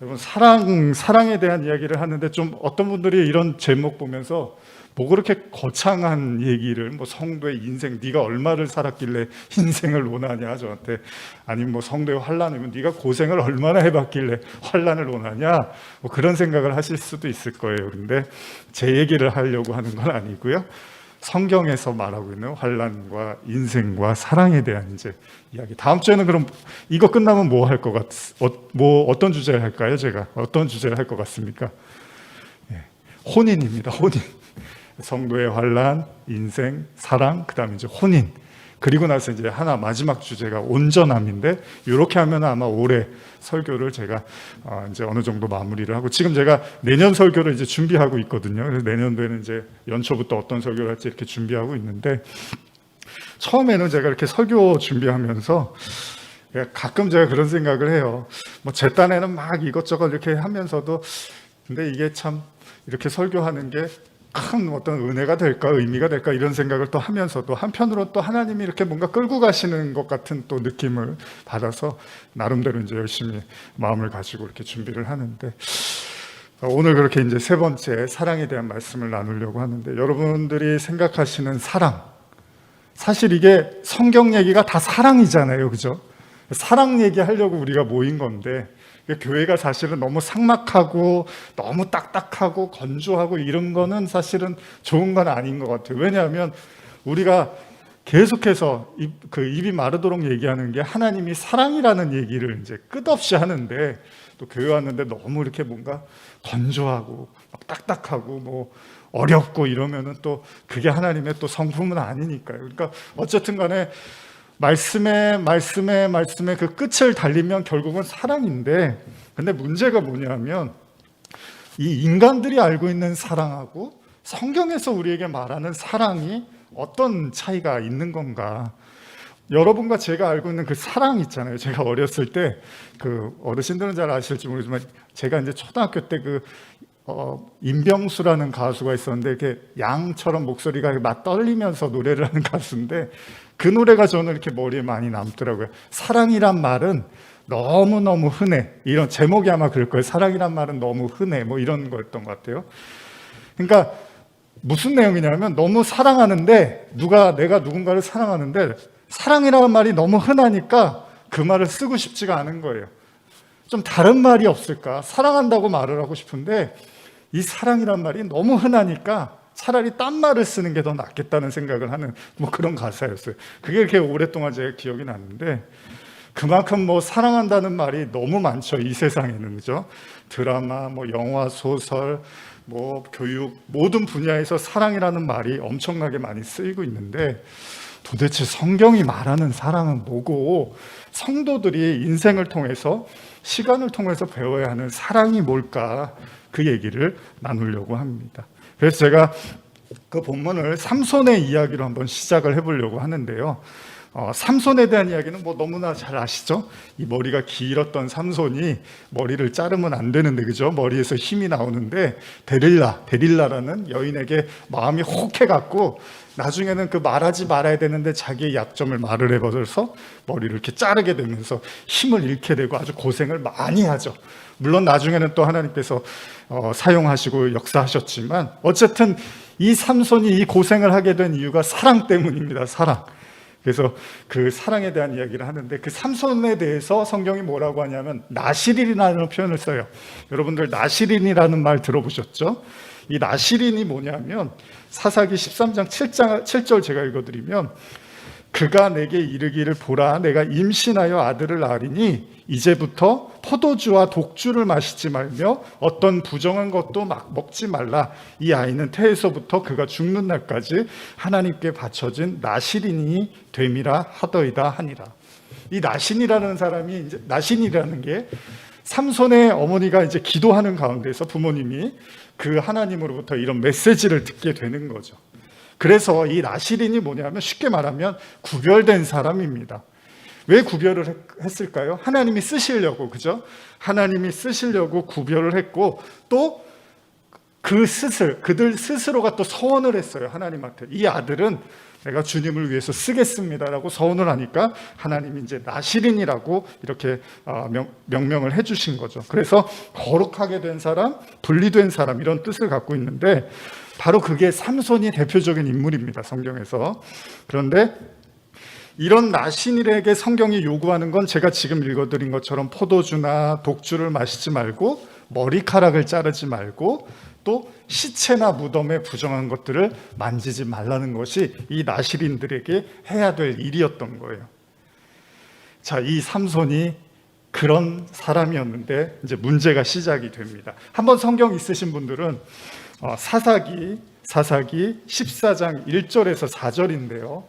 여러분, 사랑에 대한 이야기를 하는데 좀 어떤 분들이 이런 제목 보면서 뭐 그렇게 거창한 얘기를, 뭐 성도의 인생, 네가 얼마를 살았길래 인생을 논하냐 저한테, 아니면 뭐 성도의 환난이면 네가 고생을 얼마나 해봤길래 환난을 논하냐, 뭐 그런 생각을 하실 수도 있을 거예요. 그런데 제 얘기를 하려고 하는 건 아니고요. 성경에서 말하고 있는 환난과 인생과 사랑에 대한 이제 이야기. 다음 주에는 그럼 이거 끝나면 뭐 할 것 어떤 주제를 할까요? 제가 어떤 주제를 할 것 같습니까? 혼인입니다. 혼인. 성도의 환난, 인생, 사랑, 그다음에 이제 혼인. 그리고 나서 이제 하나 마지막 주제가 온전함인데, 이렇게 하면 아마 올해 설교를 제가 이제 어느 정도 마무리를 하고, 지금 제가 내년 설교를 이제 준비하고 있거든요. 그래서 내년도에는 이제 연초부터 어떤 설교를 할지 이렇게 준비하고 있는데, 처음에는 제가 이렇게 설교 준비하면서 가끔 제가 그런 생각을 해요. 뭐 제 딴에는 막 이것저것 이렇게 하면서도, 근데 이게 참 이렇게 설교하는 게 큰 어떤 은혜가 될까, 의미가 될까, 이런 생각을 또 하면서도 한편으로 또 하나님이 이렇게 뭔가 끌고 가시는 것 같은 또 느낌을 받아서 나름대로 이제 열심히 마음을 가지고 이렇게 준비를 하는데, 오늘 그렇게 이제 세 번째 사랑에 대한 말씀을 나누려고 하는데, 여러분들이 생각하시는 사랑, 사실 이게 성경 얘기가 다 사랑이잖아요, 그죠? 사랑 얘기하려고 우리가 모인 건데, 교회가 사실은 너무 삭막하고 너무 딱딱하고 건조하고 이런 거는 사실은 좋은 건 아닌 것 같아요. 왜냐하면 우리가 계속해서 입이 마르도록 얘기하는 게 하나님이 사랑이라는 얘기를 이제 끝없이 하는데, 또 교회 왔는데 너무 이렇게 뭔가 건조하고 막 딱딱하고 뭐 어렵고 이러면은 또 그게 하나님의 또 성품은 아니니까요. 그러니까 어쨌든 간에 말씀에 그 끝을 달리면 결국은 사랑인데, 근데 문제가 뭐냐면 이 인간들이 알고 있는 사랑하고 성경에서 우리에게 말하는 사랑이 어떤 차이가 있는 건가. 여러분과 제가 알고 있는 그 사랑 있잖아요. 제가 어렸을 때, 그 어르신들은 잘 아실지 모르지만 제가 이제 초등학교 때 임병수라는 가수가 있었는데, 이렇게 양처럼 목소리가 막 떨리면서 노래를 하는 가수인데, 그 노래가 저는 이렇게 머리에 많이 남더라고요. 사랑이란 말은 너무너무 흔해. 이런 제목이 아마 그럴 거예요. 사랑이란 말은 너무 흔해. 뭐 이런 거였던 것 같아요. 그러니까 무슨 내용이냐면, 너무 사랑하는데, 내가 누군가를 사랑하는데 사랑이라는 말이 너무 흔하니까 그 말을 쓰고 싶지가 않은 거예요. 좀 다른 말이 없을까? 사랑한다고 말을 하고 싶은데 이 사랑이란 말이 너무 흔하니까 차라리 딴 말을 쓰는 게 더 낫겠다는 생각을 하는 뭐 그런 가사였어요. 그게 이렇게 오랫동안 제가 기억이 났는데, 그만큼 뭐 사랑한다는 말이 너무 많죠, 이 세상에는. 그죠? 드라마, 뭐 영화, 소설, 뭐 교육, 모든 분야에서 사랑이라는 말이 엄청나게 많이 쓰이고 있는데, 도대체 성경이 말하는 사랑은 뭐고, 성도들이 인생을 통해서, 시간을 통해서 배워야 하는 사랑이 뭘까, 그 얘기를 나누려고 합니다. 그래서 제가 그 본문을 삼손의 이야기로 한번 시작을 해보려고 하는데요. 삼손에 대한 이야기는 뭐 너무나 잘 아시죠? 이 머리가 길었던 삼손이 머리를 자르면 안 되는데, 그죠? 머리에서 힘이 나오는데, 데릴라라는 여인에게 마음이 혹해갖고 나중에는 그 말하지 말아야 되는데 자기의 약점을 말을 해버려서 머리를 이렇게 자르게 되면서 힘을 잃게 되고 아주 고생을 많이 하죠. 물론 나중에는 또 하나님께서 사용하시고 역사하셨지만, 어쨌든 이 삼손이 이 고생을 하게 된 이유가 사랑 때문입니다. 사랑. 그래서 그 사랑에 대한 이야기를 하는데, 그 삼손에 대해서 성경이 뭐라고 하냐면 나시린이라는 표현을 써요. 여러분들 나시린이라는 말 들어보셨죠? 이 나시린이 뭐냐면, 사사기 13장 7절 제가 읽어드리면, 그가 내게 이르기를 보라, 내가 임신하여 아들을 낳으리니 이제부터 포도주와 독주를 마시지 말며 어떤 부정한 것도 막 먹지 말라. 이 아이는 태에서부터 그가 죽는 날까지 하나님께 바쳐진 나시린이 됨이라 하더이다 하니라. 이 나신이라는 게 삼손의 어머니가 이제 기도하는 가운데서 부모님이 그 하나님으로부터 이런 메시지를 듣게 되는 거죠. 그래서 이 나시린이 뭐냐면, 쉽게 말하면 구별된 사람입니다. 왜 구별을 했을까요? 하나님이 쓰시려고, 그죠? 하나님이 쓰시려고 구별을 했고, 또 그들 스스로가 또 서원을 했어요, 하나님한테. 이 아들은 내가 주님을 위해서 쓰겠습니다라고 서원을 하니까 하나님이 이제 나실인이라고 이렇게 명명을 해주신 거죠. 그래서 거룩하게 된 사람, 분리된 사람 이런 뜻을 갖고 있는데 바로 그게 삼손이 대표적인 인물입니다, 성경에서. 그런데 이런 나신일에게 성경이 요구하는 건 제가 지금 읽어드린 것처럼 포도주나 독주를 마시지 말고 머리카락을 자르지 말고 또 시체나 무덤에 부정한 것들을 만지지 말라는 것이 이 나실인들에게 해야 될 일이었던 거예요. 자, 이 삼손이 그런 사람이었는데 이제 문제가 시작이 됩니다. 한번 성경 있으신 분들은 사사기 14장 1절에서 4절인데요.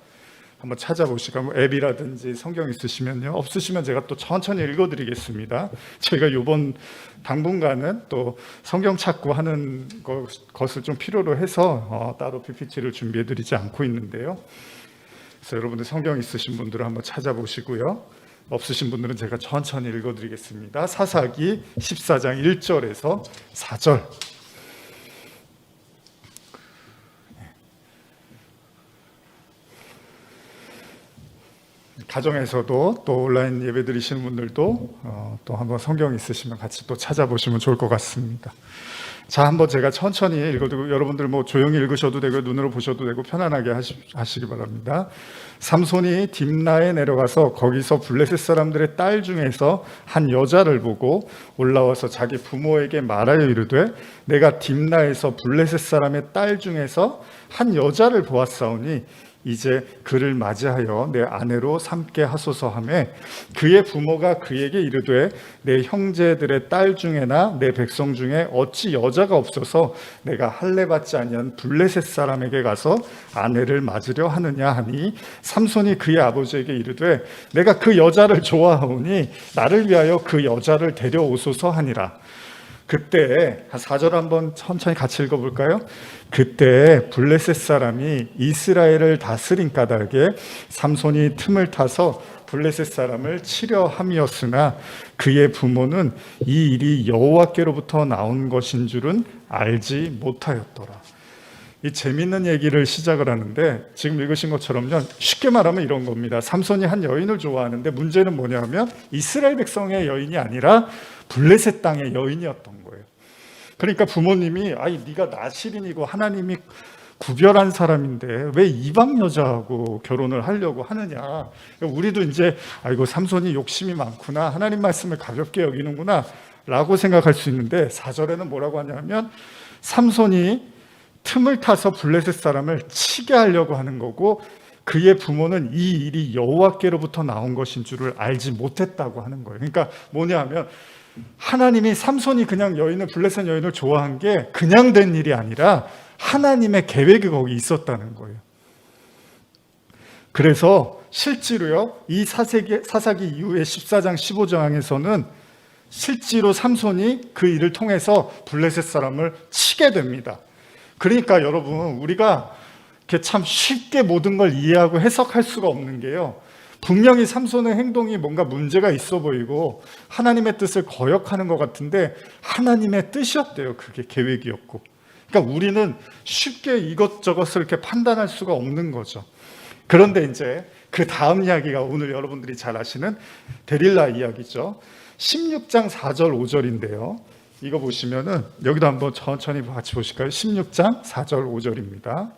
한번 찾아보시고 뭐 앱이라든지 성경 있으시면요. 없으시면 제가 또 천천히 읽어드리겠습니다. 저희가 이번 당분간은 또 성경 찾고 하는 것을 좀 필요로 해서 따로 PPT를 준비해드리지 않고 있는데요. 그래서 여러분들 성경 있으신 분들은 한번 찾아보시고요. 없으신 분들은 제가 천천히 읽어드리겠습니다. 사사기 14장 1절에서 4절. 가정에서도 또 온라인 예배 드리시는 분들도 또 한번 성경 있으시면 같이 또 찾아보시면 좋을 것 같습니다. 자, 한번 제가 천천히 읽어드리고 여러분들 뭐 조용히 읽으셔도 되고 눈으로 보셔도 되고 편안하게 하시기 바랍니다. 삼손이 딥나에 내려가서 거기서 블레셋 사람들의 딸 중에서 한 여자를 보고 올라와서 자기 부모에게 말하여 이르되 내가 딥나에서 블레셋 사람의 딸 중에서 한 여자를 보았사오니 이제 그를 맞이하여 내 아내로 삼게 하소서 하며 그의 부모가 그에게 이르되 내 형제들의 딸 중에나 내 백성 중에 어찌 여자가 없어서 내가 할례 받지 아니한 블레셋 사람에게 가서 아내를 맞으려 하느냐 하니 삼손이 그의 아버지에게 이르되 내가 그 여자를 좋아하오니 나를 위하여 그 여자를 데려오소서 하니라. 그때 4절 한번 천천히 같이 읽어볼까요? 그때 블레셋 사람이 이스라엘을 다스린 까닭에 삼손이 틈을 타서 블레셋 사람을 치려 함이었으나 그의 부모는 이 일이 여호와께로부터 나온 것인 줄은 알지 못하였더라. 이 재밌는 얘기를 시작을 하는데 지금 읽으신 것처럼요, 쉽게 말하면 이런 겁니다. 삼손이 한 여인을 좋아하는데 문제는 뭐냐면 이스라엘 백성의 여인이 아니라 블레셋 땅의 여인이었던 거예요. 그러니까 부모님이 네가 나실인이고 하나님이 구별한 사람인데 왜 이방 여자하고 결혼을 하려고 하느냐. 우리도 이제 삼손이 욕심이 많구나, 하나님 말씀을 가볍게 여기는구나 라고 생각할 수 있는데 4절에는 뭐라고 하냐면 삼손이 틈을 타서 블레셋 사람을 치게 하려고 하는 거고 그의 부모는 이 일이 여호와께로부터 나온 것인 줄을 알지 못했다고 하는 거예요. 그러니까 뭐냐면 하나님이 삼손이 그냥 블레셋 여인을 좋아한 게 그냥 된 일이 아니라 하나님의 계획이 거기 있었다는 거예요. 그래서 실제로요, 이 사사기 이후에 14장 15장에서는 실제로 삼손이 그 일을 통해서 블레셋 사람을 치게 됩니다. 그러니까 여러분, 우리가 참 쉽게 모든 걸 이해하고 해석할 수가 없는 게요, 분명히 삼손의 행동이 뭔가 문제가 있어 보이고 하나님의 뜻을 거역하는 것 같은데 하나님의 뜻이었대요. 그게 계획이었고. 그러니까 우리는 쉽게 이것저것을 이렇게 판단할 수가 없는 거죠. 그런데 이제 그 다음 이야기가 오늘 여러분들이 잘 아시는 데릴라 이야기죠. 16장 4절 5절인데요. 이거 보시면은 여기도 한번 천천히 같이 보실까요? 16장 4절 5절입니다.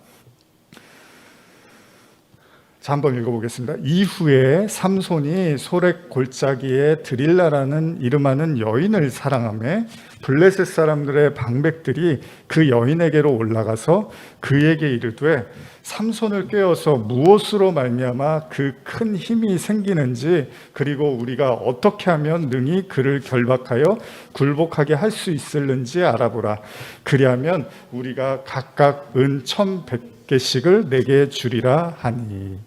자, 한번 읽어보겠습니다. 이후에 삼손이 소렉 골짜기에 드릴라라는 이름하는 여인을 사랑하며 블레셋 사람들의 방백들이 그 여인에게로 올라가서 그에게 이르되 삼손을 꾀어서 무엇으로 말미암아 그 큰 힘이 생기는지 그리고 우리가 어떻게 하면 능히 그를 결박하여 굴복하게 할 수 있을는지 알아보라. 그리하면 우리가 각각 은 1,100개씩을 내게 주리라 하니.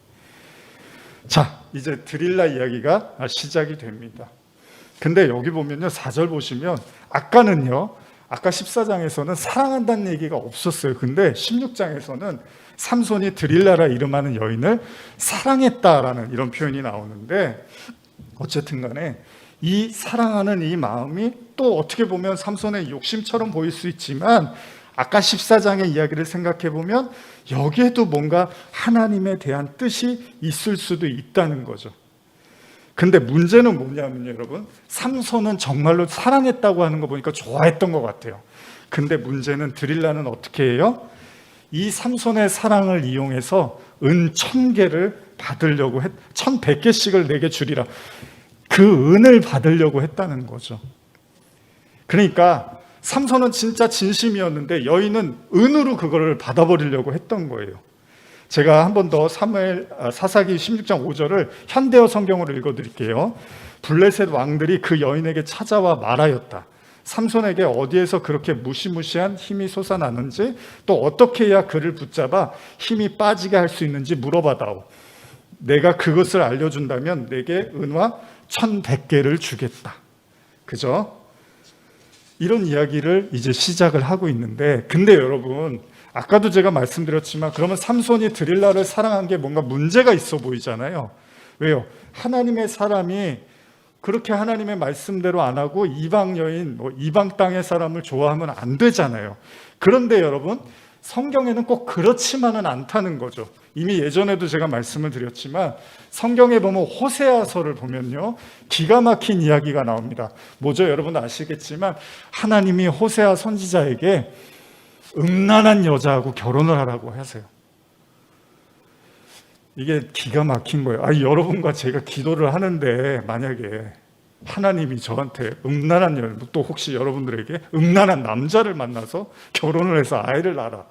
자, 이제 드릴라 이야기가 시작이 됩니다. 근데 여기 보면요, 4절 보시면 아까 14장에서는 사랑한다는 얘기가 없었어요. 근데 16장에서는 삼손이 드릴라라 이름하는 여인을 사랑했다라는 이런 표현이 나오는데, 어쨌든 간에 이 사랑하는 이 마음이 또 어떻게 보면 삼손의 욕심처럼 보일 수 있지만 아까 14장의 이야기를 생각해 보면 여기에도 뭔가 하나님에 대한 뜻이 있을 수도 있다는 거죠. 근데 문제는 뭐냐면요, 여러분, 삼손은 정말로 사랑했다고 하는 거 보니까 좋아했던 것 같아요. 근데 문제는 드릴라는 어떻게 해요? 이 삼손의 사랑을 이용해서 은 1000개를 받으려고 1100개씩을 내게 주리라, 그 은을 받으려고 했다는 거죠. 그러니까 삼손은 진짜 진심이었는데 여인은 은으로 그거를 받아버리려고 했던 거예요. 제가 한 번 더 사사기 16장 5절을 현대어 성경으로 읽어드릴게요. 블레셋 왕들이 그 여인에게 찾아와 말하였다. 삼손에게 어디에서 그렇게 무시무시한 힘이 솟아나는지, 또 어떻게 해야 그를 붙잡아 힘이 빠지게 할 수 있는지 물어봐다오. 내가 그것을 알려준다면 내게 은화 1100개를 주겠다. 그죠? 이런 이야기를 이제 시작을 하고 있는데, 근데 여러분, 아까도 제가 말씀드렸지만 그러면 삼손이 드릴라를 사랑한 게 뭔가 문제가 있어 보이잖아요. 왜요? 하나님의 사람이 그렇게 하나님의 말씀대로 안 하고 이방 여인, 이방 땅의 사람을 좋아하면 안 되잖아요. 그런데 여러분, 성경에는 꼭 그렇지만은 않다는 거죠. 이미 예전에도 제가 말씀을 드렸지만 성경에 보면 호세아서를 보면요, 기가 막힌 이야기가 나옵니다. 뭐죠? 여러분 아시겠지만 하나님이 호세아 선지자에게 음란한 여자하고 결혼을 하라고 하세요. 이게 기가 막힌 거예요. 여러분과 제가 기도를 하는데 만약에 하나님이 저한테 음란한 여자, 또 혹시 여러분들에게 음란한 남자를 만나서 결혼을 해서 아이를 낳아라,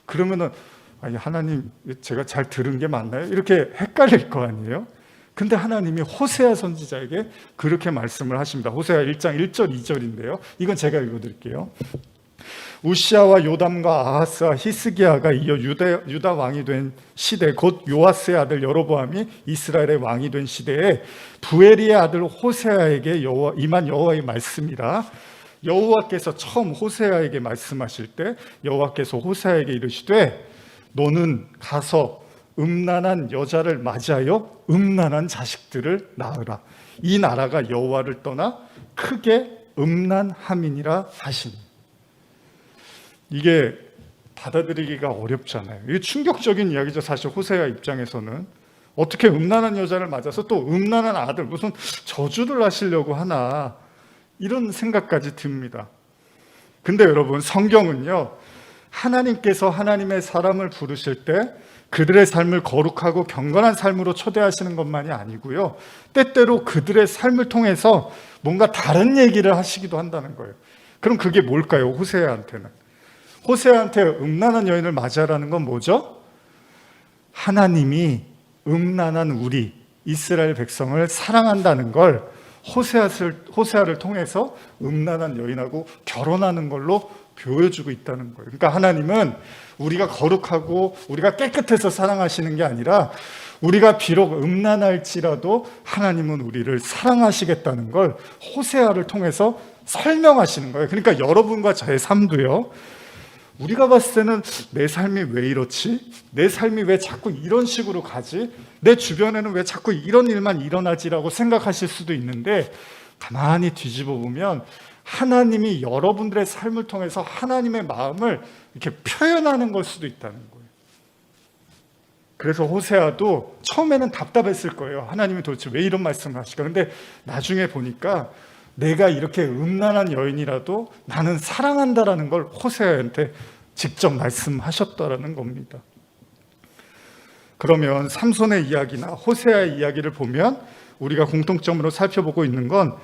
그러면은 하나님, 제가 잘 들은 게 맞나요? 이렇게 헷갈릴 거 아니에요? 근데 하나님이 호세아 선지자에게 그렇게 말씀을 하십니다. 호세아 1장 1절 2절인데요. 이건 제가 읽어드릴게요. 우시아와 요담과 아하스와 히스기야가 이어 유다 왕이 된 시대, 곧 요아스의 아들 여로보암이 이스라엘의 왕이 된 시대에 부엘리의 아들 호세아에게 임한 여호와의 말씀이라. 여호와께서 처음 호세아에게 말씀하실 때 여호와께서 호세아에게 이르시되 너는 가서 음란한 여자를 맞이하여 음란한 자식들을 낳으라. 이 나라가 여호와를 떠나 크게 음란함이니라 하시니. 이게 받아들이기가 어렵잖아요. 이게 충격적인 이야기죠. 사실 호세아 입장에서는 어떻게 음란한 여자를 맞아서 또 음란한 아들, 무슨 저주를 하시려고 하나, 이런 생각까지 듭니다. 근데 여러분, 성경은요, 하나님께서 하나님의 사람을 부르실 때 그들의 삶을 거룩하고 경건한 삶으로 초대하시는 것만이 아니고요, 때때로 그들의 삶을 통해서 뭔가 다른 얘기를 하시기도 한다는 거예요. 그럼 그게 뭘까요? 호세아한테 음란한 여인을 맞이하라는 건 뭐죠? 하나님이 음란한 우리 이스라엘 백성을 사랑한다는 걸 호세아를 통해서 음란한 여인하고 결혼하는 걸로 보여주고 있다는 거예요. 그러니까 하나님은 우리가 거룩하고 우리가 깨끗해서 사랑하시는 게 아니라 우리가 비록 음란할지라도 하나님은 우리를 사랑하시겠다는 걸 호세아를 통해서 설명하시는 거예요. 그러니까 여러분과 저의 삶도요, 우리가 봤을 때는 내 삶이 왜 이렇지? 내 삶이 왜 자꾸 이런 식으로 가지? 내 주변에는 왜 자꾸 이런 일만 일어나지라고 생각하실 수도 있는데, 가만히 뒤집어 보면 하나님이 여러분들의 삶을 통해서 하나님의 마음을 이렇게 표현하는 걸 수도 있다는 거예요. 그래서 호세아도 처음에는 답답했을 거예요. 하나님이 도대체 왜 이런 말씀을 하실까? 근데 나중에 보니까 내가 이렇게 음란한 여인이라도 나는 사랑한다라는 걸 호세아한테 직접 말씀하셨다라는 겁니다. 그러면 삼손의 이야기나 호세아의 이야기를 보면 우리가 공통점으로 살펴보고 있는 건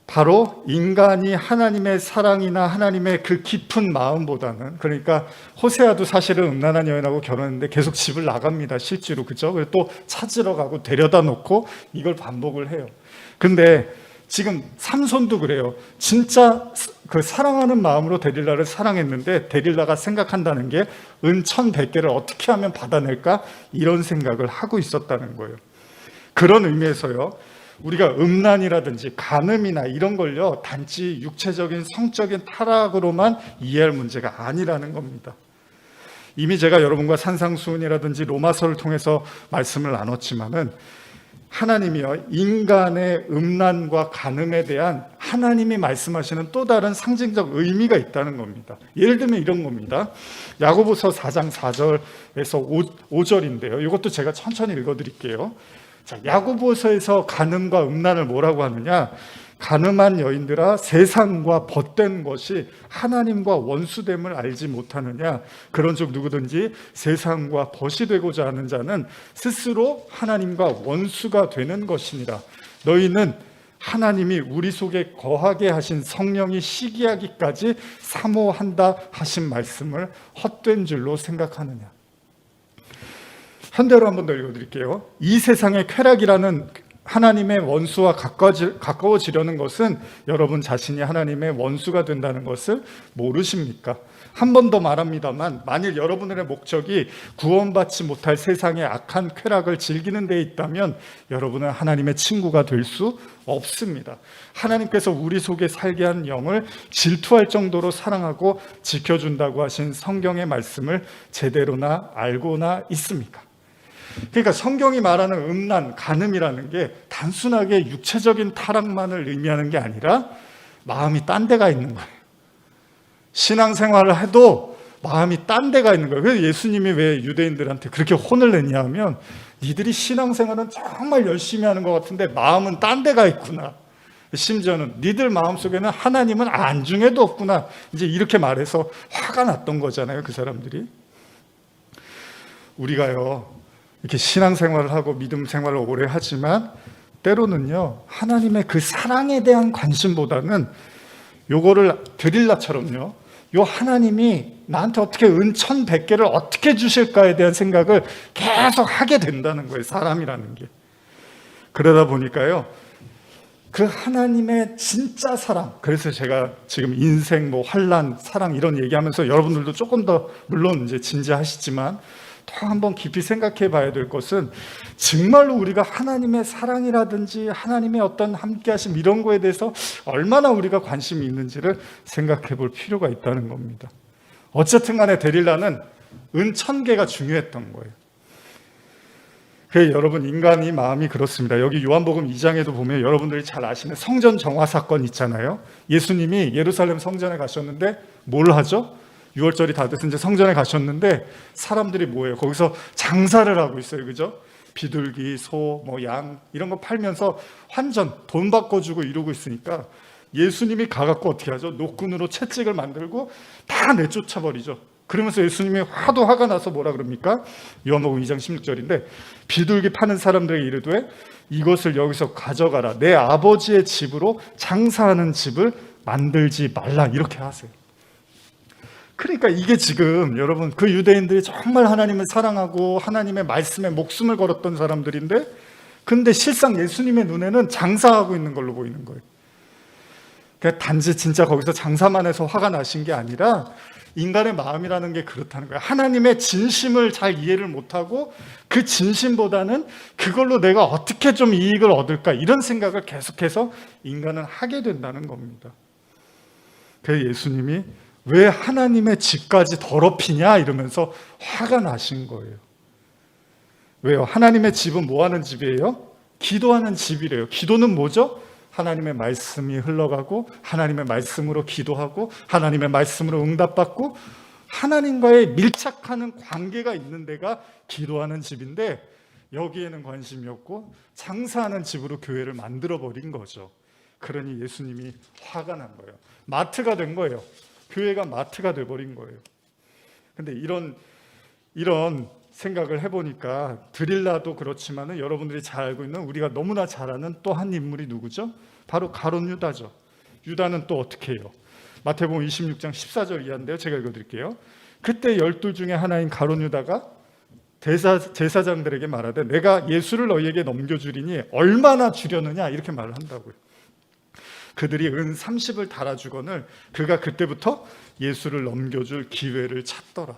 바로 인간이 하나님의 사랑이나 하나님의 그 깊은 마음보다는, 그러니까 호세아도 사실은 음란한 여인하고 결혼했는데 계속 집을 나갑니다. 실제로. 그죠? 그리고 또 찾으러 가고 데려다 놓고 이걸 반복을 해요. 근데 지금 삼손도 그래요. 진짜 그 사랑하는 마음으로 데릴라를 사랑했는데 데릴라가 생각한다는 게 은 1100개를 어떻게 하면 받아낼까? 이런 생각을 하고 있었다는 거예요. 그런 의미에서요, 우리가 음란이라든지 간음이나 이런 걸요, 단지 육체적인 성적인 타락으로만 이해할 문제가 아니라는 겁니다. 이미 제가 여러분과 산상수훈이라든지 로마서를 통해서 말씀을 나눴지만은 하나님이요, 인간의 음란과 간음에 대한 하나님이 말씀하시는 또 다른 상징적 의미가 있다는 겁니다. 예를 들면 이런 겁니다. 야고보서 4장 4절에서 5절인데요. 이것도 제가 천천히 읽어드릴게요. 자, 야고보서에서 간음과 음란을 뭐라고 하느냐? 간음한 여인들아, 세상과 벗된 것이 하나님과 원수됨을 알지 못하느냐? 그런즉 누구든지 세상과 벗이 되고자 하는 자는 스스로 하나님과 원수가 되는 것이니라. 너희는 하나님이 우리 속에 거하게 하신 성령이 시기하기까지 사모한다 하신 말씀을 헛된 줄로 생각하느냐? 현대로 한번 더 읽어드릴게요. 이 세상의 쾌락이라는 하나님의 원수와 가까워지려는 것은 여러분 자신이 하나님의 원수가 된다는 것을 모르십니까? 한 번 더 말합니다만, 만일 여러분들의 목적이 구원받지 못할 세상의 악한 쾌락을 즐기는 데 있다면 여러분은 하나님의 친구가 될 수 없습니다. 하나님께서 우리 속에 살게 한 영을 질투할 정도로 사랑하고 지켜준다고 하신 성경의 말씀을 제대로나 알고나 있습니까? 그러니까 성경이 말하는 음란, 간음이라는 게 단순하게 육체적인 타락만을 의미하는 게 아니라 마음이 딴 데가 있는 거예요. 신앙생활을 해도 마음이 딴 데가 있는 거예요. 그래서 예수님이 왜 유대인들한테 그렇게 혼을 냈냐 하면, 니들이 신앙생활은 정말 열심히 하는 것 같은데 마음은 딴 데가 있구나. 심지어는 니들 마음속에는 하나님은 안중에도 없구나. 이제 이렇게 말해서 화가 났던 거잖아요, 그 사람들이. 우리가요, 이렇게 신앙생활을 하고 믿음 생활을 오래 하지만 때로는요, 하나님의 그 사랑에 대한 관심보다는 요거를 드릴라처럼요, 요 하나님이 나한테 어떻게 은 1,100개를 어떻게 주실까에 대한 생각을 계속 하게 된다는 거예요, 사람이라는 게. 그러다 보니까요, 그 하나님의 진짜 사랑, 그래서 제가 지금 인생, 환난, 사랑 이런 얘기하면서 여러분들도 조금 더 물론 이제 진지하시지만 더 한번 깊이 생각해 봐야 될 것은, 정말로 우리가 하나님의 사랑이라든지 하나님의 어떤 함께하심 이런 거에 대해서 얼마나 우리가 관심이 있는지를 생각해 볼 필요가 있다는 겁니다. 어쨌든 간에 데릴라는 은 1,000개가 중요했던 거예요. 그래서 여러분, 인간이 마음이 그렇습니다. 여기 요한복음 2장에도 보면 여러분들이 잘 아시는 성전 정화 사건 있잖아요. 예수님이 예루살렘 성전에 가셨는데 뭘 하죠? 6월절이 다 돼서 이제 성전에 가셨는데 사람들이 뭐예요? 거기서 장사를 하고 있어요. 그죠? 비둘기, 소, 양 이런 거 팔면서 환전, 돈 바꿔주고 이러고 있으니까 예수님이 가갖고 어떻게 하죠? 노끈으로 채찍을 만들고 다 내쫓아버리죠. 그러면서 예수님이 하도 화가 나서 뭐라 그럽니까? 요한복음 2장 16절인데, 비둘기 파는 사람들에게 이르되 이것을 여기서 가져가라. 내 아버지의 집으로 장사하는 집을 만들지 말라. 이렇게 하세요. 그러니까 이게 지금 여러분, 그 유대인들이 정말 하나님을 사랑하고 하나님의 말씀에 목숨을 걸었던 사람들인데, 근데 실상 예수님의 눈에는 장사하고 있는 걸로 보이는 거예요. 그러니까 단지 진짜 거기서 장사만 해서 화가 나신 게 아니라 인간의 마음이라는 게 그렇다는 거예요. 하나님의 진심을 잘 이해를 못하고 그 진심보다는 그걸로 내가 어떻게 좀 이익을 얻을까, 이런 생각을 계속해서 인간은 하게 된다는 겁니다. 그래서 예수님이 왜 하나님의 집까지 더럽히냐 이러면서 화가 나신 거예요. 왜요? 하나님의 집은 뭐 하는 집이에요? 기도하는 집이래요. 기도는 뭐죠? 하나님의 말씀이 흘러가고 하나님의 말씀으로 기도하고 하나님의 말씀으로 응답받고 하나님과의 밀착하는 관계가 있는 데가 기도하는 집인데, 여기에는 관심이 없고 장사하는 집으로 교회를 만들어버린 거죠. 그러니 예수님이 화가 난 거예요. 마트가 된 거예요. 교회가 마트가 돼버린 거예요. 근데 이런 생각을 해보니까 드릴라도 그렇지만은 여러분들이 잘 알고 있는, 우리가 너무나 잘 아는 또 한 인물이 누구죠? 바로 가룟 유다죠. 유다는 또 어떻게 해요? 마태복음 26장 14절 이하인데요. 제가 읽어드릴게요. 그때 12 중에 하나인 가룟 유다가 제사장들에게 말하되 내가 예수를 너희에게 넘겨주리니 얼마나 주려느냐, 이렇게 말을 한다고요. 그들이 은 30을 달아주거늘 그가 그때부터 예수를 넘겨줄 기회를 찾더라.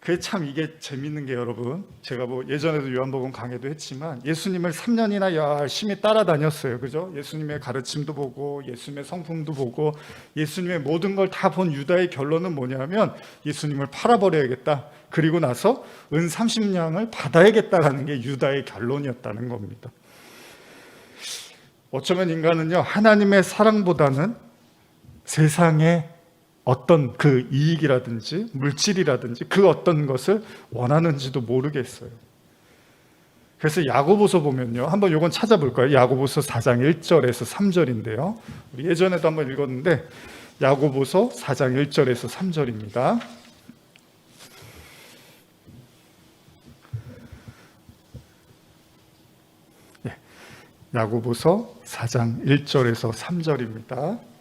그게 참 이게 재밌는 게 여러분, 제가 뭐 예전에도 요한복음 강해도 했지만 예수님을 3년이나 열심히 따라다녔어요. 그죠? 예수님의 가르침도 보고 예수님의 성품도 보고 예수님의 모든 걸 다 본 유다의 결론은 뭐냐면 예수님을 팔아버려야겠다. 그리고 나서 은 30냥을 받아야겠다라는 게 유다의 결론이었다는 겁니다. 어쩌면 인간은요, 하나님의 사랑보다는 세상의 어떤 그 이익이라든지 물질이라든지 그 어떤 것을 원하는지도 모르겠어요. 그래서 야고보서 보면요, 한번 요건 찾아볼까요? 야고보서 4장 1절에서 3절인데요. 우리 예전에도 한번 읽었는데 야고보서 4장 1절에서 3절입니다. 야고보서 4장 1절에서 3절입니다.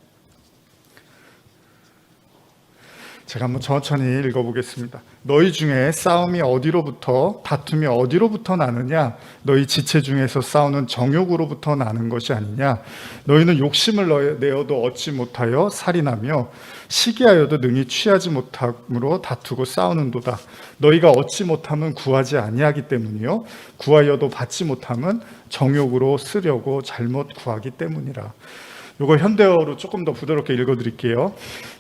제가 한번 천천히 읽어보겠습니다. 너희 중에 싸움이 어디로부터, 다툼이 어디로부터 나느냐? 너희 지체 중에서 싸우는 정욕으로부터 나는 것이 아니냐? 너희는 욕심을 내어도 얻지 못하여 살인하며 시기하여도 능히 취하지 못함으로 다투고 싸우는도다. 너희가 얻지 못함은 구하지 아니하기 때문이요 구하여도 받지 못함은 정욕으로 쓰려고 잘못 구하기 때문이라. 이거 현대어로 조금 더 부드럽게 읽어드릴게요.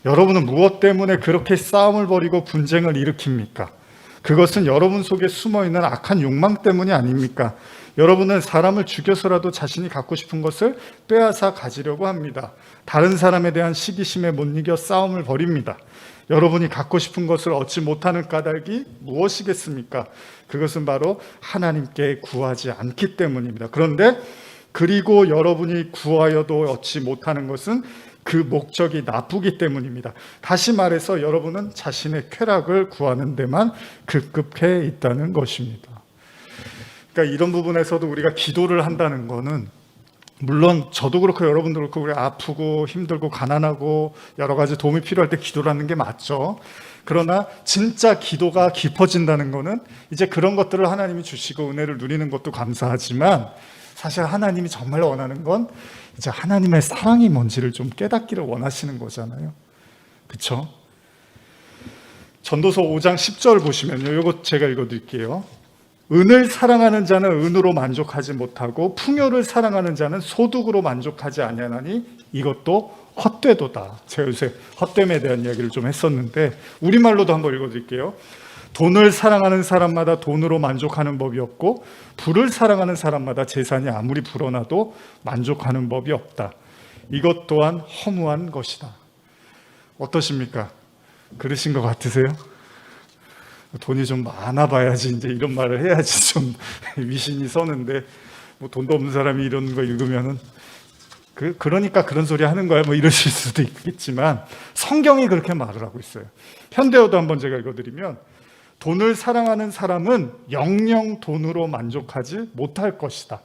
여러분은 무엇 때문에 그렇게 싸움을 벌이고 분쟁을 일으킵니까? 그것은 여러분 속에 숨어있는 악한 욕망 때문이 아닙니까? 여러분은 사람을 죽여서라도 자신이 갖고 싶은 것을 빼앗아 가지려고 합니다. 다른 사람에 대한 시기심에 못 이겨 싸움을 벌입니다. 여러분이 갖고 싶은 것을 얻지 못하는 까닭이 무엇이겠습니까? 그것은 바로 하나님께 구하지 않기 때문입니다. 그런데 그리고 여러분이 구하여도 얻지 못하는 것은 그 목적이 나쁘기 때문입니다. 다시 말해서 여러분은 자신의 쾌락을 구하는 데만 급급해 있다는 것입니다. 그러니까 이런 부분에서도 우리가 기도를 한다는 것은, 물론 저도 그렇고 여러분도 그렇고 우리 아프고 힘들고 가난하고 여러 가지 도움이 필요할 때 기도를 하는 게 맞죠. 그러나 진짜 기도가 깊어진다는 것은 이제 그런 것들을 하나님이 주시고 은혜를 누리는 것도 감사하지만 사실 하나님이 정말 원하는 건 이제 하나님의 사랑이 뭔지를 좀 깨닫기를 원하시는 거잖아요. 그렇죠? 전도서 5장 10절 보시면요, 이거 제가 읽어드릴게요. 은을 사랑하는 자는 은으로 만족하지 못하고 풍요를 사랑하는 자는 소득으로 만족하지 아니하나니 이것도 헛되도다. 제가 요새 헛됨에 대한 이야기를 좀 했었는데 우리말로도 한번 읽어드릴게요. 돈을 사랑하는 사람마다 돈으로 만족하는 법이 없고 부를 사랑하는 사람마다 재산이 아무리 불어나도 만족하는 법이 없다. 이것 또한 허무한 것이다. 어떠십니까? 그러신 것 같으세요? 돈이 좀 많아 봐야지 이제 이런 말을 해야지 좀 위신이 서는데, 뭐 돈도 없는 사람이 이런 거 읽으면은 그러니까 그런 소리 하는 거야 뭐 이러실 수도 있겠지만 성경이 그렇게 말을 하고 있어요. 현대어도 한번 제가 읽어드리면, 돈을 사랑하는 사람은 영영 돈으로 만족하지 못할 것이다.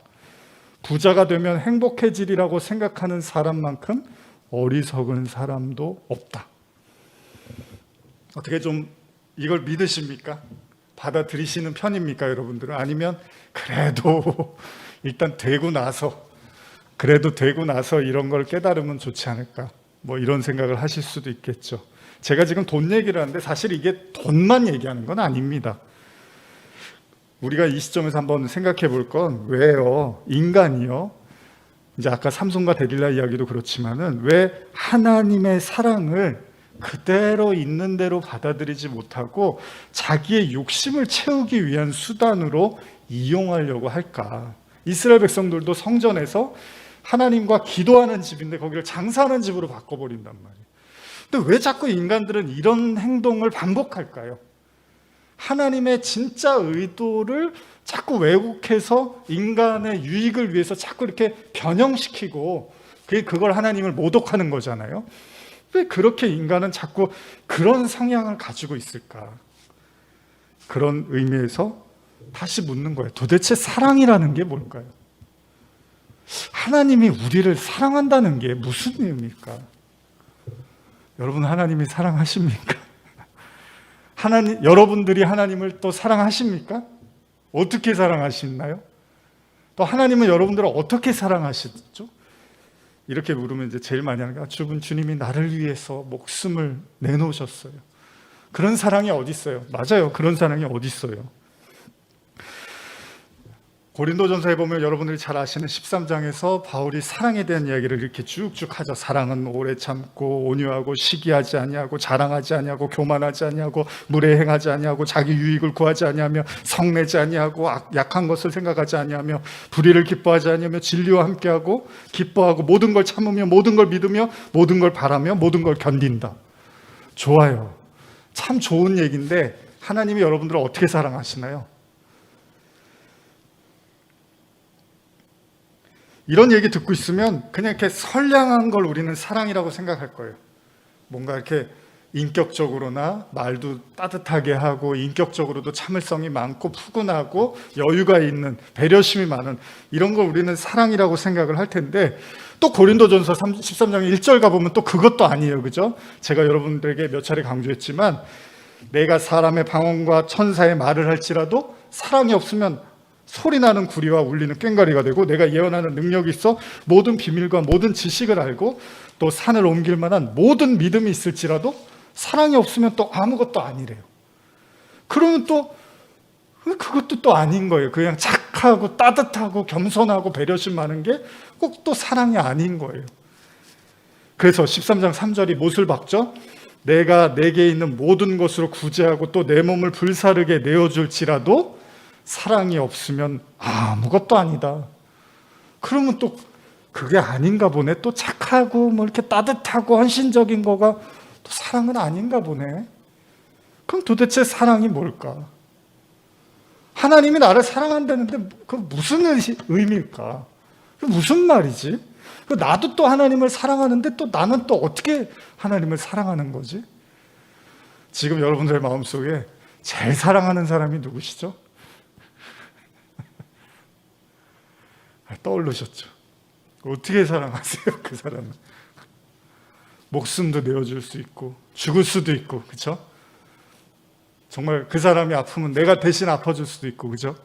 부자가 되면 행복해지리라고 생각하는 사람만큼 어리석은 사람도 없다. 어떻게 좀 이걸 믿으십니까? 받아들이시는 편입니까, 여러분들은? 아니면 그래도 일단 되고 나서 이런 걸 깨달으면 좋지 않을까, 뭐 이런 생각을 하실 수도 있겠죠. 제가 지금 돈 얘기를 하는데 사실 이게 돈만 얘기하는 건 아닙니다. 우리가 이 시점에서 한번 생각해 볼 건, 왜요? 인간이요, 이제 아까 삼손과 데릴라 이야기도 그렇지만은 왜 하나님의 사랑을 그대로 있는 대로 받아들이지 못하고 자기의 욕심을 채우기 위한 수단으로 이용하려고 할까? 이스라엘 백성들도 성전에서 하나님과 기도하는 집인데 거기를 장사하는 집으로 바꿔버린단 말이에요. 근데 왜 자꾸 인간들은 이런 행동을 반복할까요? 하나님의 진짜 의도를 자꾸 왜곡해서 인간의 유익을 위해서 자꾸 이렇게 변형시키고 그걸 하나님을 모독하는 거잖아요. 왜 그렇게 인간은 자꾸 그런 성향을 가지고 있을까? 그런 의미에서 다시 묻는 거예요. 도대체 사랑이라는 게 뭘까요? 하나님이 우리를 사랑한다는 게 무슨 의미입니까? 여러분, 하나님이 사랑하십니까? 여러분들이 하나님을 또 사랑하십니까? 어떻게 사랑하시나요? 또 하나님은 여러분들을 어떻게 사랑하시죠? 이렇게 물으면 이제 제일 많이 하는 게, 주님이 나를 위해서 목숨을 내놓으셨어요. 그런 사랑이 어디 있어요? 맞아요. 그런 사랑이 어디 있어요? 고린도전서에 보면 여러분들이 잘 아시는 13장에서 바울이 사랑에 대한 이야기를 이렇게 쭉쭉 하죠. 사랑은 오래 참고 온유하고 시기하지 아니하고 자랑하지 아니하고 교만하지 아니하고 무례행하지 아니하고 자기 유익을 구하지 아니하며 성내지 아니하고 약한 것을 생각하지 아니하며 불의를 기뻐하지 아니하며 진리와 함께하고 기뻐하고 모든 걸 참으며 모든 걸 믿으며 모든 걸 바라며 모든 걸 견딘다. 좋아요. 참 좋은 얘기인데 하나님이 여러분들을 어떻게 사랑하시나요? 이런 얘기 듣고 있으면 그냥 이렇게 선량한 걸 우리는 사랑이라고 생각할 거예요. 뭔가 이렇게 인격적으로나 말도 따뜻하게 하고 인격적으로도 참을성이 많고 푸근하고 여유가 있는 배려심이 많은 이런 걸 우리는 사랑이라고 생각을 할 텐데 또 고린도전서 13장 1절 가보면 또 그것도 아니에요. 그죠? 제가 여러분들에게 몇 차례 강조했지만 내가 사람의 방언과 천사의 말을 할지라도 사랑이 없으면 소리나는 구리와 울리는 꽹과리가 되고 내가 예언하는 능력이 있어 모든 비밀과 모든 지식을 알고 또 산을 옮길 만한 모든 믿음이 있을지라도 사랑이 없으면 또 아무것도 아니래요. 그러면 또 그것도 또 아닌 거예요. 그냥 착하고 따뜻하고 겸손하고 배려심 많은 게 꼭 또 사랑이 아닌 거예요. 그래서 13장 3절이 못을 박죠. 내가 내게 있는 모든 것으로 구제하고 또 내 몸을 불사르게 내어줄지라도 사랑이 없으면 아무것도 아니다. 그러면 또 그게 아닌가 보네. 또 착하고 뭐 이렇게 따뜻하고 헌신적인 거가 또 사랑은 아닌가 보네. 그럼 도대체 사랑이 뭘까? 하나님이 나를 사랑한다는데 그 무슨 의미일까? 그 무슨 말이지? 나도 또 하나님을 사랑하는데 또 나는 또 어떻게 하나님을 사랑하는 거지? 지금 여러분들의 마음속에 제일 사랑하는 사람이 누구시죠? 떠오르셨죠? 어떻게 사랑하세요? 그 사람은 목숨도 내어줄 수 있고 죽을 수도 있고, 그렇죠? 정말 그 사람이 아프면 내가 대신 아파줄 수도 있고, 그렇죠?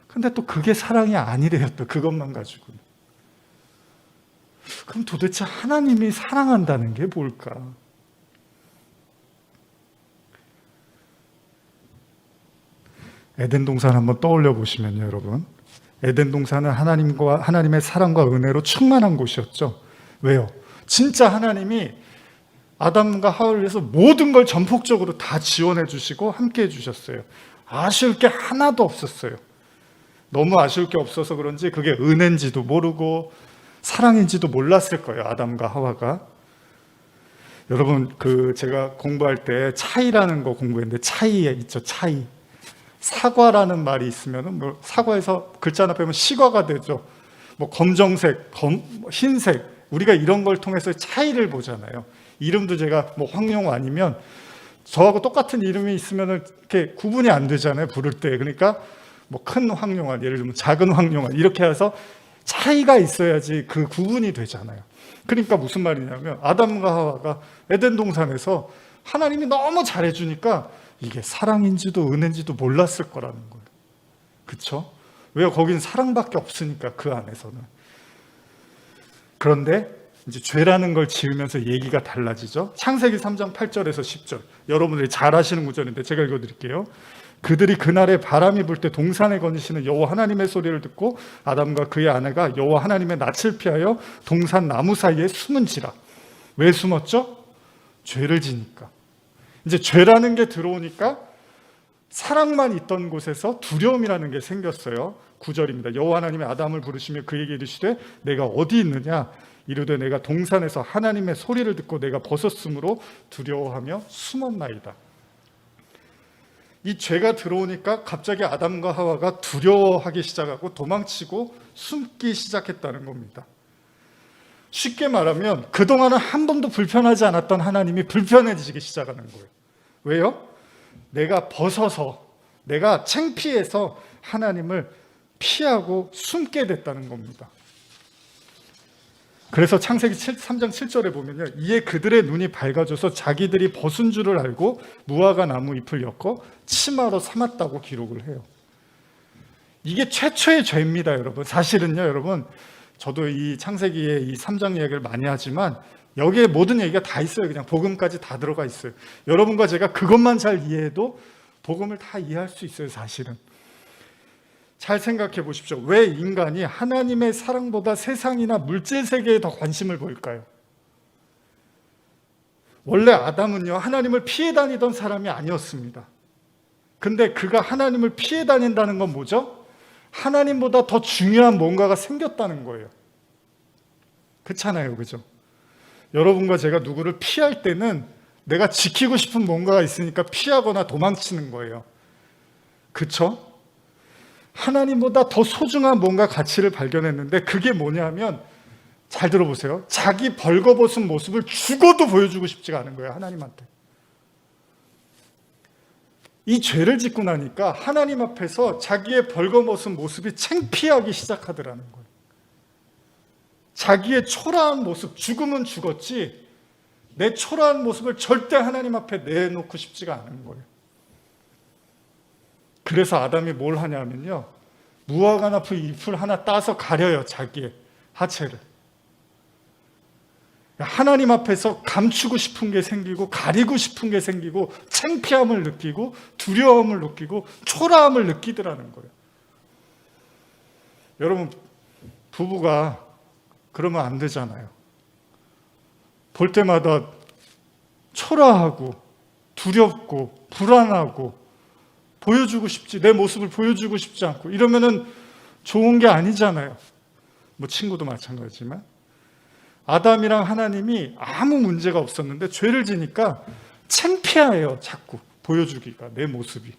근데 또 그게 사랑이 아니래요. 또 그것만 가지고는. 그럼 도대체 하나님이 사랑한다는 게 뭘까? 에덴 동산 한번 떠올려 보시면요, 여러분. 에덴 동산은 하나님의 사랑과 은혜로 충만한 곳이었죠. 왜요? 진짜 하나님이 아담과 하와를 위해서 모든 걸 전폭적으로 다 지원해 주시고 함께 해 주셨어요. 아쉬울 게 하나도 없었어요. 너무 아쉬울 게 없어서 그런지 그게 은혜인지도 모르고 사랑인지도 몰랐을 거예요. 아담과 하와가. 여러분, 제가 공부할 때 차이라는 거 공부했는데 차이 있죠. 차이. 사과라는 말이 있으면은 뭐 사과에서 글자 하나 빼면 시과가 되죠. 뭐 검정색, 흰색, 우리가 이런 걸 통해서 차이를 보잖아요. 이름도 제가 뭐 황룡 아니면 저하고 똑같은 이름이 있으면은 이렇게 구분이 안 되잖아요. 부를 때. 그러니까 뭐 큰 황룡알, 예를 들면 작은 황룡알 이렇게 해서 차이가 있어야지 그 구분이 되잖아요. 그러니까 무슨 말이냐면 아담과 하와가 에덴 동산에서 하나님이 너무 잘해주니까 이게 사랑인지도 은혜인지도 몰랐을 거라는 거예요. 그렇죠? 왜요? 거긴 사랑밖에 없으니까 그 안에서는. 그런데 이제 죄라는 걸 지으면서 얘기가 달라지죠. 창세기 3장 8절에서 10절. 여러분들이 잘 아시는 구절인데 제가 읽어드릴게요. 그들이 그날에 바람이 불 때 동산에 거니시는 여호와 하나님의 소리를 듣고 아담과 그의 아내가 여호와 하나님의 낯을 피하여 동산 나무 사이에 숨은지라. 왜 숨었죠? 죄를 지니까. 이제 죄라는 게 들어오니까 사랑만 있던 곳에서 두려움이라는 게 생겼어요. 9절입니다. 여호와 하나님의 아담을 부르시며 그에게 이르시되 내가 어디 있느냐? 이르되 내가 동산에서 하나님의 소리를 듣고 내가 벗었으므로 두려워하며 숨었나이다. 이 죄가 들어오니까 갑자기 아담과 하와가 두려워하기 시작하고 도망치고 숨기 시작했다는 겁니다. 쉽게 말하면 그동안은 한 번도 불편하지 않았던 하나님이 불편해지기 시작하는 거예요. 왜요? 내가 벗어서, 내가 창피해서 하나님을 피하고 숨게 됐다는 겁니다. 그래서 창세기 3장 7절에 보면요, 이에 그들의 눈이 밝아져서 자기들이 벗은 줄을 알고 무화과 나무 잎을 엮어 치마로 삼았다고 기록을 해요. 이게 최초의 죄입니다, 여러분. 사실은요, 여러분, 저도 이 창세기의 이 3장 이야기를 많이 하지만 여기에 모든 얘기가 다 있어요. 그냥 복음까지 다 들어가 있어요. 여러분과 제가 그것만 잘 이해해도 복음을 다 이해할 수 있어요, 사실은. 잘 생각해 보십시오. 왜 인간이 하나님의 사랑보다 세상이나 물질 세계에 더 관심을 보일까요? 원래 아담은요, 하나님을 피해 다니던 사람이 아니었습니다. 근데 그가 하나님을 피해 다닌다는 건 뭐죠? 하나님보다 더 중요한 뭔가가 생겼다는 거예요. 그렇잖아요, 그죠? 여러분과 제가 누구를 피할 때는 내가 지키고 싶은 뭔가가 있으니까 피하거나 도망치는 거예요. 그쵸? 하나님보다 더 소중한 뭔가 가치를 발견했는데 그게 뭐냐면, 잘 들어보세요. 자기 벌거벗은 모습을 죽어도 보여주고 싶지가 않은 거예요, 하나님한테. 이 죄를 짓고 나니까 하나님 앞에서 자기의 벌거벗은 모습이 창피하기 시작하더라는 거예요. 자기의 초라한 모습, 죽으면 죽었지 내 초라한 모습을 절대 하나님 앞에 내놓고 싶지가 않은 거예요. 그래서 아담이 뭘 하냐면요, 무화과나무 잎을 하나 따서 가려요, 자기의 하체를. 하나님 앞에서 감추고 싶은 게 생기고 가리고 싶은 게 생기고 창피함을 느끼고 두려움을 느끼고 초라함을 느끼더라는 거예요. 여러분, 부부가 그러면 안 되잖아요. 볼 때마다 초라하고 두렵고 불안하고 보여주고 싶지, 내 모습을 보여주고 싶지 않고 이러면은 좋은 게 아니잖아요. 뭐 친구도 마찬가지지만. 아담이랑 하나님이 아무 문제가 없었는데 죄를 지니까 창피해요, 자꾸 보여주기가, 내 모습이.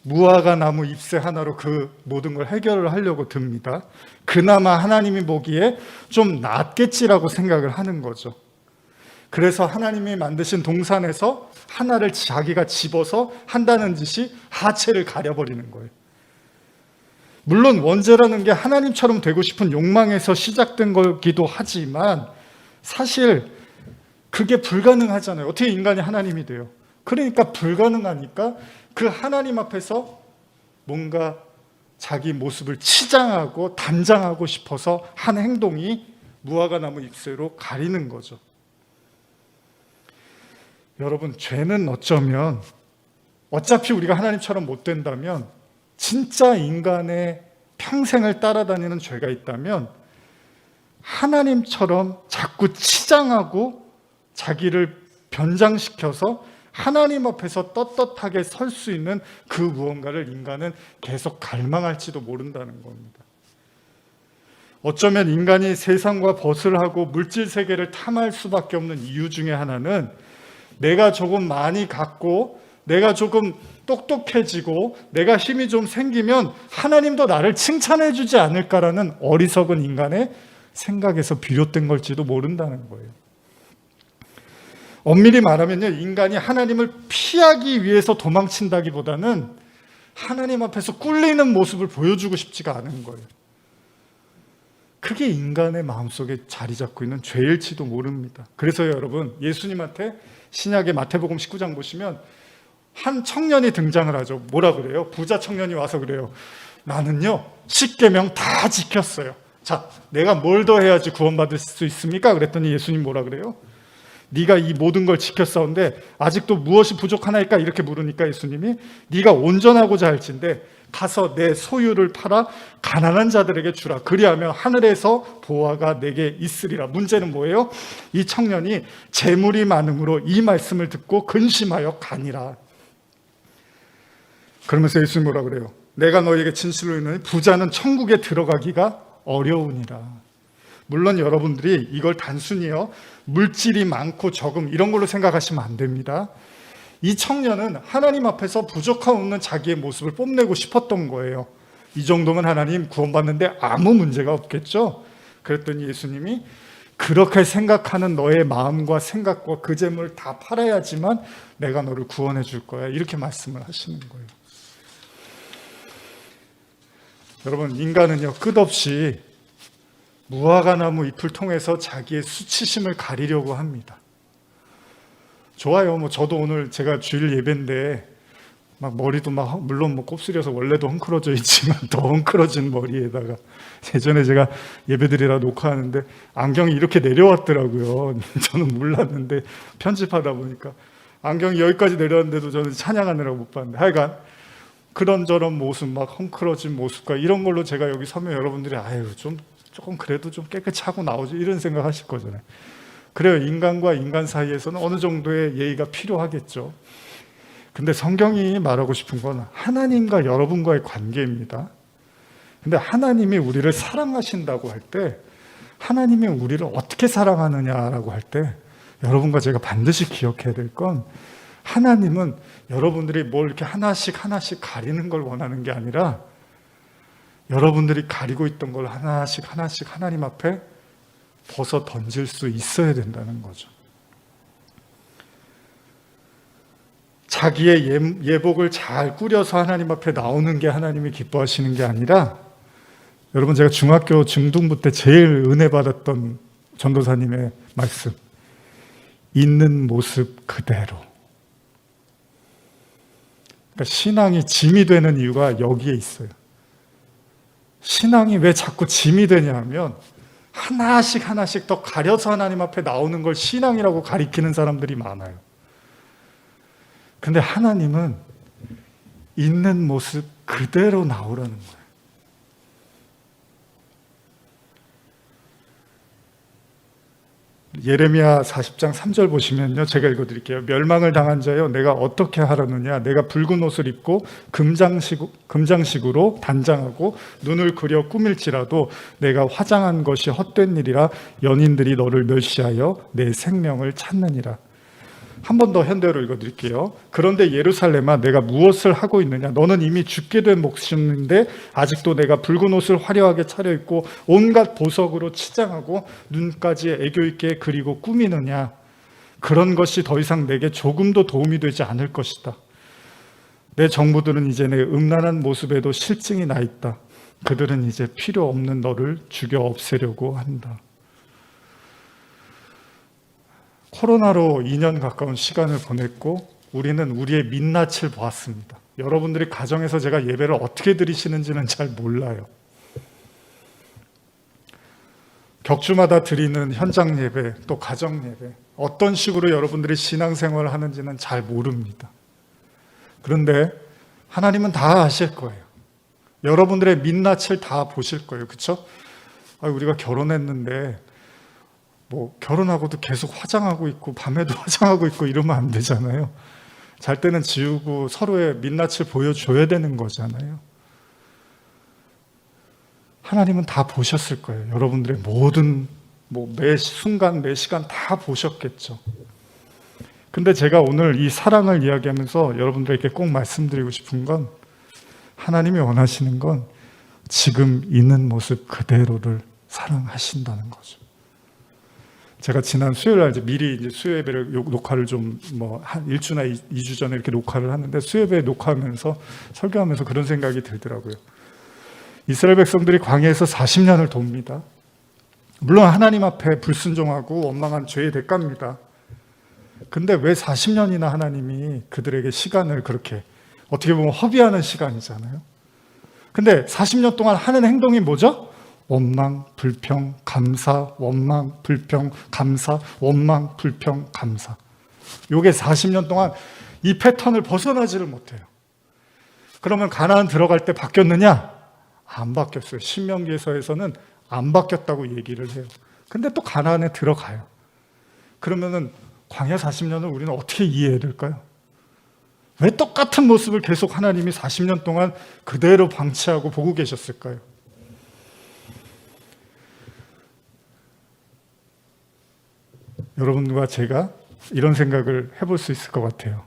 무화과 나무 잎새 하나로 그 모든 걸 해결을 하려고 듭니다. 그나마 하나님이 보기에 좀 낫겠지라고 생각을 하는 거죠. 그래서 하나님이 만드신 동산에서 하나를 자기가 집어서 한다는 짓이 하체를 가려버리는 거예요. 물론 원죄라는 게 하나님처럼 되고 싶은 욕망에서 시작된 거기도 하지만 사실 그게 불가능하잖아요. 어떻게 인간이 하나님이 돼요? 그러니까 불가능하니까 그 하나님 앞에서 뭔가 자기 모습을 치장하고 단장하고 싶어서 한 행동이 무화과 나무 잎새로 가리는 거죠. 여러분, 죄는 어쩌면 어차피 우리가 하나님처럼 못 된다면, 진짜 인간의 평생을 따라다니는 죄가 있다면 하나님처럼 자꾸 치장하고 자기를 변장시켜서 하나님 앞에서 떳떳하게 설 수 있는 그 무언가를 인간은 계속 갈망할지도 모른다는 겁니다. 어쩌면 인간이 세상과 벗을 하고 물질 세계를 탐할 수밖에 없는 이유 중에 하나는 내가 조금 많이 갖고 내가 조금 똑똑해지고 내가 힘이 좀 생기면 하나님도 나를 칭찬해 주지 않을까라는 어리석은 인간의 생각에서 비롯된 걸지도 모른다는 거예요. 엄밀히 말하면요, 인간이 하나님을 피하기 위해서 도망친다기보다는 하나님 앞에서 꿀리는 모습을 보여주고 싶지가 않은 거예요. 그게 인간의 마음속에 자리 잡고 있는 죄일지도 모릅니다. 그래서 여러분, 예수님한테 신약의 마태복음 19장 보시면 한 청년이 등장을 하죠. 뭐라 그래요? 부자 청년이 와서 그래요. 나는요 10계명 다 지켰어요. 자, 내가 뭘 더 해야지 구원받을 수 있습니까? 그랬더니 예수님 뭐라 그래요? 네가 이 모든 걸 지켰사온데 아직도 무엇이 부족하나이까? 이렇게 물으니까 예수님이 네가 온전하고자 할진대 가서 내 소유를 팔아 가난한 자들에게 주라. 그리하면 하늘에서 보화가 내게 있으리라. 문제는 뭐예요? 이 청년이 재물이 많음으로 이 말씀을 듣고 근심하여 가니라. 그러면서 예수님 뭐라 그래요? 내가 너에게 진실로 이르노니 부자는 천국에 들어가기가 어려우니라. 물론 여러분들이 이걸 단순히요 물질이 많고 적음 이런 걸로 생각하시면 안 됩니다. 이 청년은 하나님 앞에서 부족함 없는 자기의 모습을 뽐내고 싶었던 거예요. 이 정도면 하나님 구원받는데 아무 문제가 없겠죠? 그랬더니 예수님이 그렇게 생각하는 너의 마음과 생각과 그 재물을 다 팔아야지만 내가 너를 구원해 줄 거야. 이렇게 말씀을 하시는 거예요. 여러분, 인간은요 끝없이 무화과 나무 잎을 통해서 자기의 수치심을 가리려고 합니다. 좋아요. 저도 오늘 제가 주일 예배인데 막 머리도 막 물론 뭐 곱슬여서 원래도 헝클어져 있지만 더 헝클어진 머리에다가 예전에 제가 예배드리라 녹화하는데 안경이 이렇게 내려왔더라고요. 저는 몰랐는데 편집하다 보니까 안경이 여기까지 내려왔는데도 저는 찬양하느라고 못 봤는데 하여간 그런저런 모습 막 헝클어진 모습과 이런 걸로 제가 여기 서면 여러분들이 아유 좀 조금 그래도 좀 깨끗이 하고 나오지 이런 생각 하실 거잖아요. 그래요. 인간과 인간 사이에서는 어느 정도의 예의가 필요하겠죠. 근데 성경이 말하고 싶은 건 하나님과 여러분과의 관계입니다. 근데 하나님이 우리를 사랑하신다고 할 때 하나님이 우리를 어떻게 사랑하느냐라고 할 때 여러분과 제가 반드시 기억해야 될 건 하나님은 여러분들이 뭘 이렇게 하나씩 가리는 걸 원하는 게 아니라 여러분들이 가리고 있던 걸 하나씩 하나님 앞에 벗어 던질 수 있어야 된다는 거죠. 자기의 예복을 잘 꾸려서 하나님 앞에 나오는 게 하나님이 기뻐하시는 게 아니라 여러분 제가 중학교 중등부 때 제일 은혜 받았던 전도사님의 말씀 있는 모습 그대로. 그러니까 신앙이 짐이 되는 이유가 여기에 있어요. 신앙이 왜 자꾸 짐이 되냐면 하나씩 더 가려서 하나님 앞에 나오는 걸 신앙이라고 가리키는 사람들이 많아요. 근데 하나님은 있는 모습 그대로 나오라는 거예요. 예레미야 40장 3절 보시면요. 제가 읽어드릴게요. 멸망을 당한 자여 내가 어떻게 하라느냐. 내가 붉은 옷을 입고 금장식으로 단장하고 눈을 그려 꾸밀지라도 내가 화장한 것이 헛된 일이라 연인들이 너를 멸시하여 내 생명을 찾느니라. 한 번 더 현대어로 읽어드릴게요. 그런데 예루살렘아 내가 무엇을 하고 있느냐. 너는 이미 죽게 된 목숨인데 아직도 내가 붉은 옷을 화려하게 차려입고 온갖 보석으로 치장하고 눈까지 애교 있게 그리고 꾸미느냐. 그런 것이 더 이상 내게 조금도 도움이 되지 않을 것이다. 내 정부들은 이제 내 음란한 모습에도 실증이 나 있다. 그들은 이제 필요 없는 너를 죽여 없애려고 한다. 코로나로 2년 가까운 시간을 보냈고 우리는 우리의 민낯을 보았습니다. 여러분들이 가정에서 제가 예배를 어떻게 드리시는지는 잘 몰라요. 격주마다 드리는 현장 예배, 또 가정 예배, 어떤 식으로 여러분들이 신앙생활을 하는지는 잘 모릅니다. 그런데 하나님은 다 아실 거예요. 여러분들의 민낯을 다 보실 거예요. 그렇죠? 우리가 결혼했는데 뭐 결혼하고도 계속 화장하고 있고 밤에도 화장하고 있고 이러면 안 되잖아요. 잘 때는 지우고 서로의 민낯을 보여줘야 되는 거잖아요. 하나님은 다 보셨을 거예요. 여러분들의 모든 매 순간 매 시간 다 보셨겠죠. 근데 제가 오늘 이 사랑을 이야기하면서 여러분들에게 꼭 말씀드리고 싶은 건 하나님이 원하시는 건 지금 있는 모습 그대로를 사랑하신다는 거죠. 제가 지난 수요일 날 미리 이제 수요 예배를 녹화를 좀 한 1주나 2주 전에 이렇게 녹화를 하는데 수요 예배 녹화하면서 설교하면서 그런 생각이 들더라고요. 이스라엘 백성들이 광야에서 40년을 돕니다. 물론 하나님 앞에 불순종하고 원망한 죄의 대가입니다. 근데 왜 40년이나 하나님이 그들에게 시간을 그렇게 어떻게 보면 허비하는 시간이잖아요. 근데 40년 동안 하는 행동이 뭐죠? 원망, 불평, 감사, 원망, 불평, 감사, 원망, 불평, 감사. 요게 40년 동안 이 패턴을 벗어나지를 못해요. 그러면 가나안 들어갈 때 바뀌었느냐? 안 바뀌었어요. 신명기서에서는 안 바뀌었다고 얘기를 해요. 근데 또 가나안에 들어가요. 그러면은 광야 40년을 우리는 어떻게 이해해야 될까요? 왜 똑같은 모습을 계속 하나님이 40년 동안 그대로 방치하고 보고 계셨을까요? 여러분과 제가 이런 생각을 해볼 수 있을 것 같아요.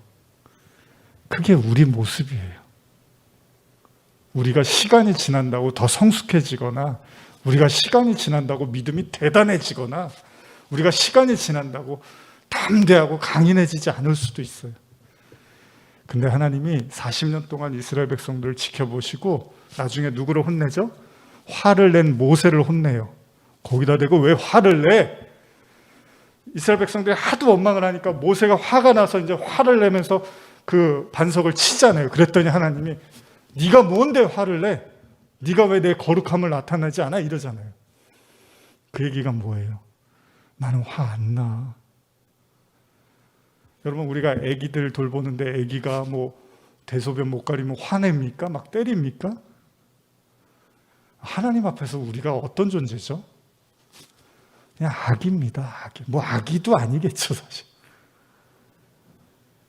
그게 우리 모습이에요. 우리가 시간이 지난다고 더 성숙해지거나 우리가 시간이 지난다고 믿음이 대단해지거나 우리가 시간이 지난다고 담대하고 강인해지지 않을 수도 있어요. 근데 하나님이 40년 동안 이스라엘 백성들을 지켜보시고 나중에 누구를 혼내죠? 화를 낸 모세를 혼내요. 거기다 대고 왜 화를 내? 이스라엘 백성들이 하도 원망을 하니까 모세가 화가 나서 이제 화를 내면서 그 반석을 치잖아요. 그랬더니 하나님이 네가 뭔데 화를 내? 네가 왜 내 거룩함을 나타내지 않아? 이러잖아요. 그 얘기가 뭐예요? 나는 화 안 나. 여러분, 우리가 아기들 돌보는데 아기가 뭐 대소변 못 가리면 화냅니까? 막 때립니까? 하나님 앞에서 우리가 어떤 존재죠? 그냥 아기입니다. 아기. 뭐 아기도 아니겠죠, 사실.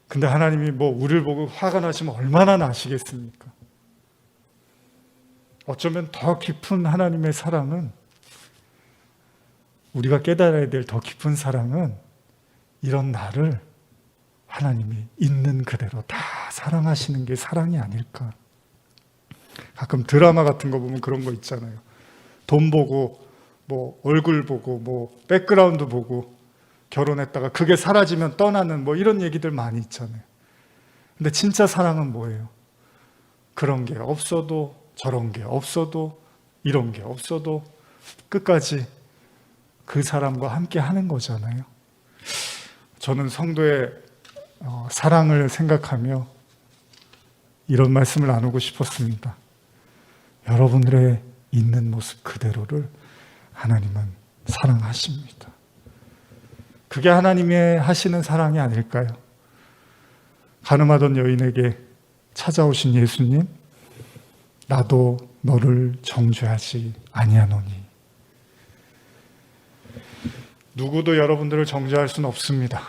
근데 하나님이 뭐 우리를 보고 화가 나시면 얼마나 나시겠습니까? 어쩌면 더 깊은 하나님의 사랑은, 우리가 깨달아야 될 더 깊은 사랑은 이런 나를 하나님이 있는 그대로 다 사랑하시는 게 사랑이 아닐까. 가끔 드라마 같은 거 보면 그런 거 있잖아요. 돈 보고 뭐 얼굴 보고 뭐 백그라운드 보고 결혼했다가 그게 사라지면 떠나는 뭐 이런 얘기들 많이 있잖아요. 근데 진짜 사랑은 뭐예요? 그런 게 없어도, 저런 게 없어도, 이런 게 없어도 끝까지 그 사람과 함께 하는 거잖아요. 저는 성도의 사랑을 생각하며 이런 말씀을 나누고 싶었습니다. 여러분들의 있는 모습 그대로를 하나님은 사랑하십니다. 그게 하나님의 하시는 사랑이 아닐까요? 가늠하던 여인에게 찾아오신 예수님, 나도 너를 정죄하지 아니하노니. 누구도 여러분들을 정죄할 수는 없습니다.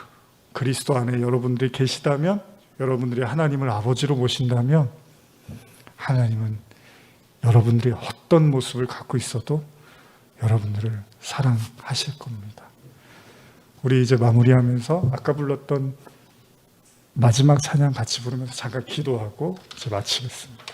그리스도 안에 여러분들이 계시다면, 여러분들이 하나님을 아버지로 모신다면 하나님은 여러분들이 어떤 모습을 갖고 있어도 여러분들을 사랑하실 겁니다. 우리 이제 마무리하면서 아까 불렀던 마지막 찬양 같이 부르면서 잠깐 기도하고 이제 마치겠습니다.